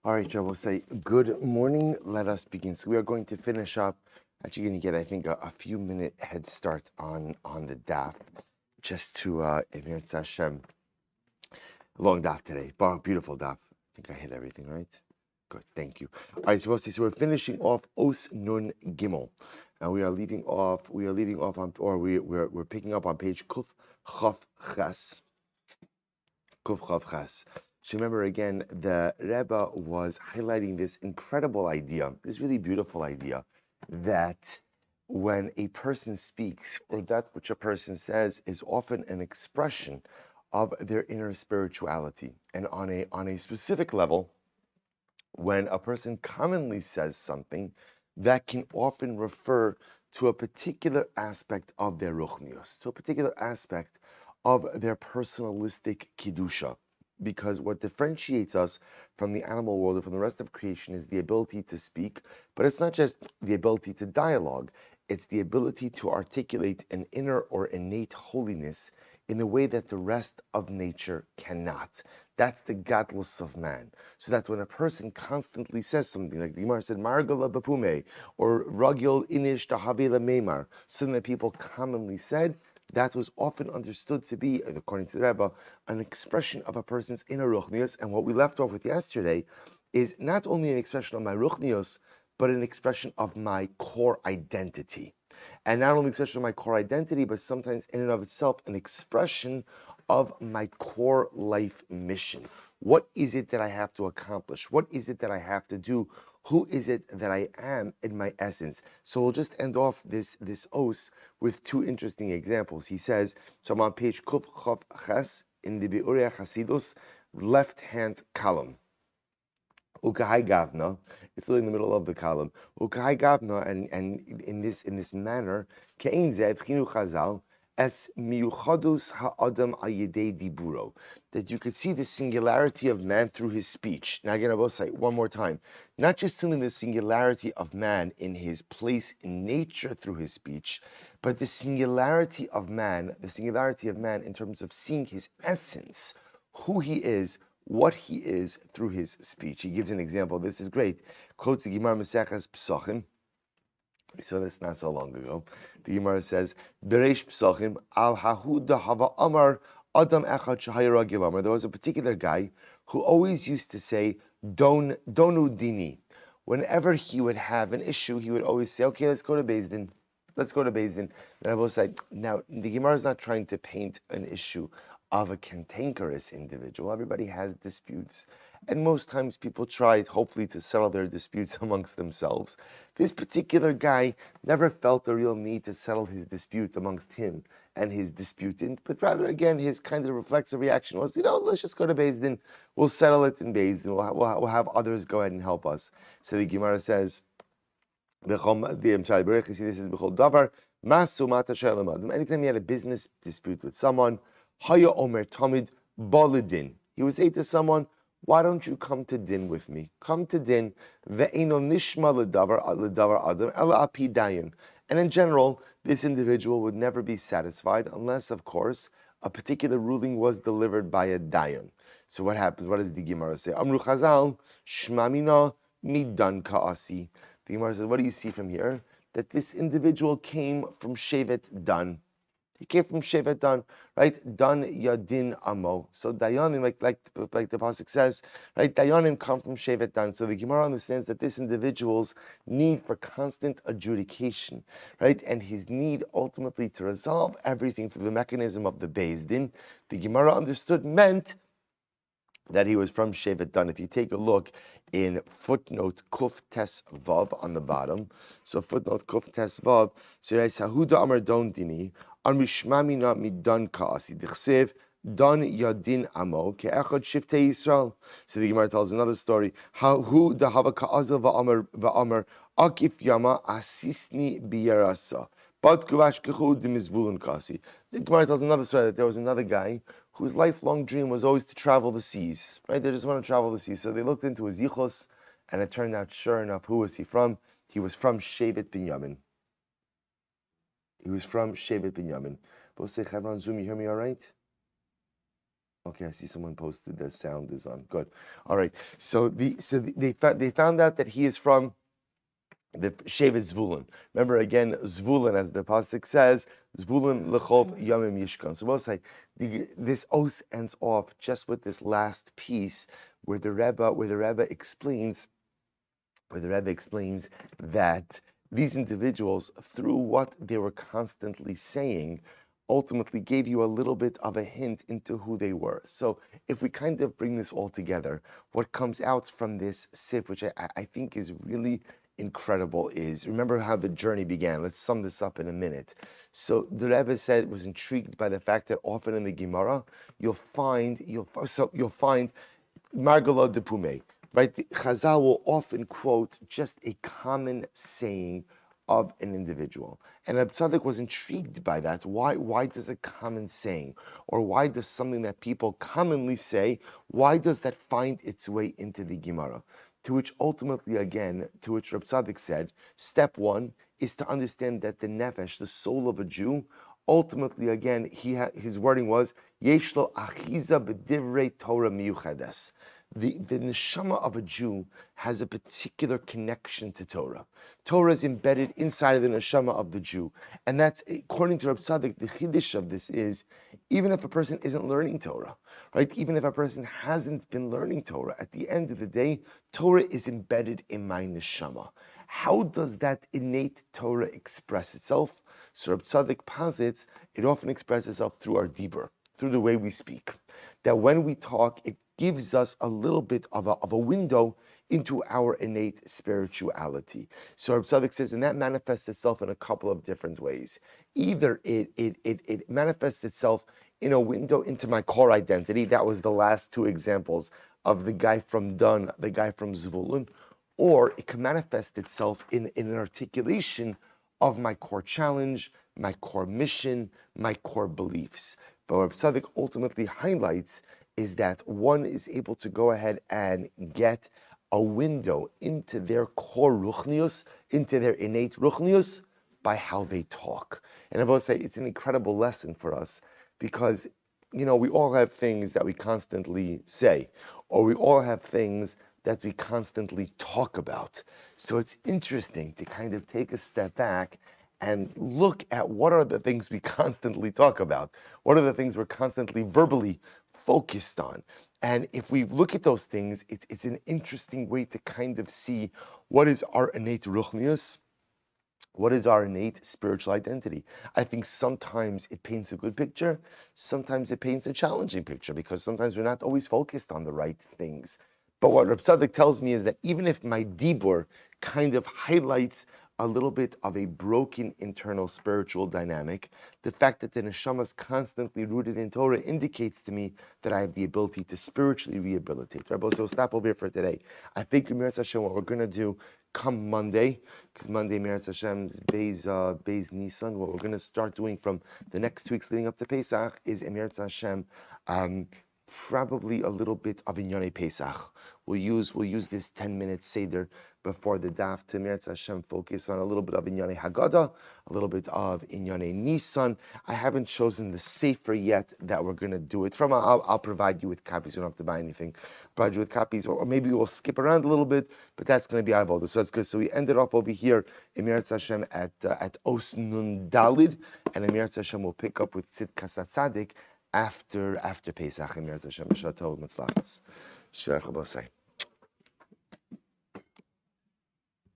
All right, Joe, we'll say good morning. Let us begin. So we are going to finish up. Actually, going to get, I think, a few minute head start on the daf, just to Emir Hashem. Long daf today, beautiful daf. I think I hit everything right. Good, thank you. All right, so we'll say, so we're finishing off Os Nun Gimel, and we are leaving off. We are leaving off on, or we're picking up on page Kuf Chav Ches. Kuf Chav Ches. So remember again, the Rebbe was highlighting this incredible idea, this really beautiful idea, that when a person speaks, or that which a person says is often an expression of their inner spirituality. And on a specific level, when a person commonly says something, that can often refer to a particular aspect of their ruchnius, to a particular aspect of their personalistic kedusha. Because what differentiates us from the animal world or from the rest of creation is the ability to speak, but it's not just the ability to dialogue, it's the ability to articulate an inner or innate holiness in a way that the rest of nature cannot. That's the gadlus of man. So that when a person constantly says something, like the Gemara said, Margala Bapume, or Ragil Inish Tahavela Meimar, something that people commonly said, that was often understood to be, according to the Rebbe, an expression of a person's inner ruchnius. And what we left off with yesterday is not only an expression of my ruchnius, but an expression of my core identity. And not only an expression of my core identity, but sometimes in and of itself, an expression of my core life mission. What is it that I have to accomplish? What is it that I have to do? Who is it that I am in my essence? So we'll just end off this os with two interesting examples. He says, so I'm on page Kuf Chav Ches in the Be'urei Chasidus, left-hand column. Ukahai Gavna, it's in the middle of the column. Ukahai Gavna, and in this manner, Kein Zev Chinu Chazal, as miyuchadus ha'adam ayidei diburo, that you could see the singularity of man through his speech. Now again, I will say one more time, not just simply the singularity of man in his place in nature through his speech, but the singularity of man in terms of seeing his essence, who he is, what he is through his speech. He gives an example. This is great. Quotes the Gemara Maseches Pesachim. We saw this not so long ago. The Gemara says, Bereish Pesachim al hahuda hava amar adam echad shahayra gilamar. There was a particular guy who always used to say, Donu dini. Whenever he would have an issue, he would always say, okay, let's go to Beis Din. Let's go to Beis Din. And I will say, now, the Gemara is not trying to paint an issue of a cantankerous individual. Everybody has disputes. And most times people try, hopefully, to settle their disputes amongst themselves. This particular guy never felt a real need to settle his dispute amongst him and his disputant, but rather, again, his kind of reflexive reaction was, let's just go to Beis Din. We'll settle it in Beis Din. We'll have others go ahead and help us. So the Gemara says, anytime he had a business dispute with someone, Haya Omer Tamid Balidin, he would say to someone, why don't you come to din with me? Come to din. Ve'eno nishma ledavar adam ela api dayan. And in general, this individual would never be satisfied unless, of course, a particular ruling was delivered by a dayan. So what happens? What does the Gemara say? Amru Chazal shmamina midan kaasi. The Gemara says, what do you see from here? That this individual came from Shevet Dan. He came from Shevet Dan, right? Dan Yadin Amo. So Dayanim, like the pasuk says, right? Dayanim come from Shevet Dan. So the Gemara understands that this individual's need for constant adjudication, right, and his need ultimately to resolve everything through the mechanism of the Beis Din, the Gemara understood meant that he was from Shevet Dan. If you take a look in footnote Kuf Tes Vav on the bottom, so footnote Kuf Tes Vav, so it says, Hahuda Amar Don Dini, Amishmamina Midan Kaasi, Dichsev, Don Yadin Amo, Ke'echad Shiftei Yisrael. So the Gemara tells another story, Hahuda Hava Ka'azal Va'amar, Akif Yama Asisni Biyarasa. The Gemara tells another story that there was another guy whose lifelong dream was always to travel the seas, right? They just want to travel the seas. So they looked into his yichus, and it turned out, sure enough, who was he from? He was from Shevet Binyamin. He was from Shevet Binyamin. Both say, Chavra on Zoom, you hear me all right? Okay, I see someone posted the sound is on. Good. All right. They found out that he is from the Shevet Zvulun. Remember again, Zvulun, as the pasuk says, Zvulun lechov yamim yishkan. So we'll say this os ends off just with this last piece where the Rebbe explains that these individuals, through what they were constantly saying, ultimately gave you a little bit of a hint into who they were. So if we kind of bring this all together, what comes out from this Seif, which I think is really incredible, is remember how the journey began. Let's sum this up in a minute. So the Rebbe said was intrigued by the fact that often in the Gemara you'll find Margala de Pume, right? The Chazal will often quote just a common saying of an individual. And Hatzaddik was intrigued by that. Why does a common saying, or why does something that people commonly say, why does that find its way into the Gemara? To which ultimately, again, to which Hatzaddik said, step one is to understand that the nefesh, the soul of a Jew, ultimately, again, his wording was, Yesh lo achiza b'divrei Torah miyuchades. The neshama of a Jew has a particular connection to Torah. Torah is embedded inside of the neshama of the Jew. And that's, according to Hatzaddik, the chiddush of this is, even if a person isn't learning Torah, right? Even if a person hasn't been learning Torah, at the end of the day, Torah is embedded in my neshama. How does that innate Torah express itself? So Hatzaddik posits, it often expresses itself through our dibur, through the way we speak. That when we talk, it gives us a little bit of a window into our innate spirituality. So Hatzaddik says, and that manifests itself in a couple of different ways. Either it manifests itself in a window into my core identity. That was the last two examples of the guy from Dan, the guy from Zvulun. Or it can manifest itself in an articulation of my core challenge, my core mission, my core beliefs. But what Hatzaddik ultimately highlights is that one is able to go ahead and get a window into their core ruchnius, into their innate ruchnius, by how they talk. And I will say it's an incredible lesson for us because, we all have things that we constantly say, or we all have things that we constantly talk about. So it's interesting to kind of take a step back and look at what are the things we constantly talk about. What are the things we're constantly verbally focused on? And if we look at those things, it's an interesting way to kind of see what is our innate ruchnius, what is our innate spiritual identity. I think sometimes it paints a good picture, sometimes it paints a challenging picture, because sometimes we're not always focused on the right things. But what Hatzaddik tells me is that even if my dibur kind of highlights a little bit of a broken internal spiritual dynamic, the fact that the neshama is constantly rooted in Torah indicates to me that I have the ability to spiritually rehabilitate. Rabbi, so we'll stop over here for today. I think Meretz Hashem, what we're going to do come Monday, because Monday Meretz Hashem is Beis Nisan. What we're going to start doing from the next 2 weeks leading up to Pesach is Meretz Hashem, probably a little bit of Inyane Pesach. We'll use this 10-minute seder before the daf to Meretz Hashem focus on a little bit of Inyane Haggadah, a little bit of Inyane Nisan. I haven't chosen the sefer yet that we're going to do it from. I'll provide you with copies. You don't have to buy anything. Provide you with copies, or maybe we'll skip around a little bit, but that's going to be out of order. So that's good. So we ended off over here in Meretz Hashem at Os Nun Dalid, and in Meretz Hashem we'll pick up with Tzidkas Hatzaddik after Pesach. In Meretz Hashem, Shatol Mitzlachos. Shech Abosai.